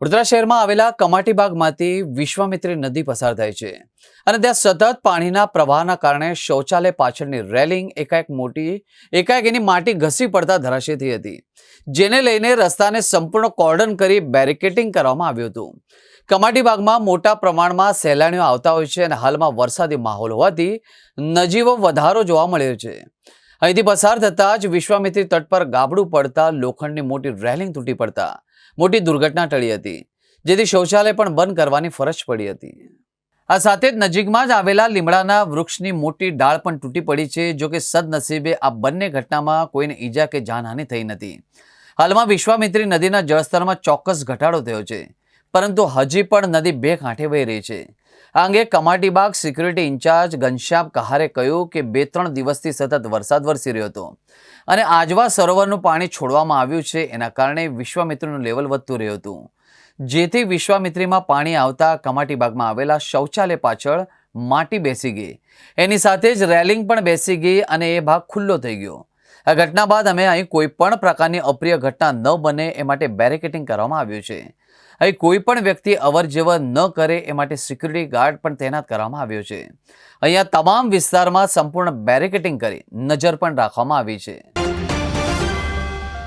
વડોદરા શહેરમાં આવેલા કમાટીબાગમાંથી વિશ્વામિત્રી નદી પસાર થાય છે અને ત્યાં સતત પાણીના પ્રવાહના કારણે શૌચાલય પાછળની રેલિંગ એકાએક એની માટી ઘસી પડતા ધરાશયી થઈ હતી, જેને લઈને રસ્તાને સંપૂર્ણ કોર્ડન કરી બેરિકેડિંગ કરવામાં આવ્યું હતું। કમાટીબાગમાં મોટા પ્રમાણમાં સહેલાણીઓ આવતા હોય છે અને હાલમાં વરસાદી માહોલ હોવાથી નજીવો વધારો જોવા મળ્યો છે। અહીંથી પસાર થતાં જ વિશ્વામિત્રી તટ પર ગાબડું પડતા લોખંડની મોટી રેલિંગ તૂટી પડતા મોટી દુર્ઘટના ટળી હતી, જેથી શૌચાલય પણ બંધ કરવાની ફરજ પડી હતી। આ સાથે જ નજીકમાં જ આવેલા લીમડાના વૃક્ષની મોટી ડાળ પણ તૂટી પડી છે। જો કે સદનસીબે આ બંને ઘટનામાં કોઈને ઈજા કે જાનહાનિ થઈ નથી। હાલમાં વિશ્વામિત્રી નદીના જળસ્તરમાં ચોક્કસ ઘટાડો થયો છે, પરંતુ હજી પણ નદી બે કાંઠે વહી રહી છે। આ અંગે કમાટીબાગ સિક્યુરિટી ઇન્ચાર્જ ઘનશ્યામ કહારે કહ્યું કે 2-3 દિવસથી સતત વરસાદ વરસી રહ્યો હતો અને આજવા સરોવરનું પાણી છોડવામાં આવ્યું છે, એના કારણે વિશ્વામિત્રીનું લેવલ વધતું રહ્યું હતું, જેથી વિશ્વામિત્રીમાં પાણી આવતા કમાટીબાગમાં આવેલા શૌચાલય પાછળ માટી બેસી ગઈ, એની સાથે જ રેલિંગ પણ બેસી ગઈ અને એ ભાગ ખુલ્લો થઈ ગયો। આ ઘટના બાદ અમે અહીં કોઈ પણ પ્રકારની અપ્રિય ઘટના ન બને એ માટે બેરિકેડિંગ કરવામાં આવ્યું છે। અહીં કોઈ પણ વ્યક્તિ અવર જવર ન કરે એ માટે સિક્યુરિટી ગાર્ડ પણ તૈનાત કરવામાં આવ્યો છે। અહીંયા તમામ વિસ્તારમાં સંપૂર્ણ બેરિકેડિંગ કરી નજર પણ રાખવામાં આવી છે।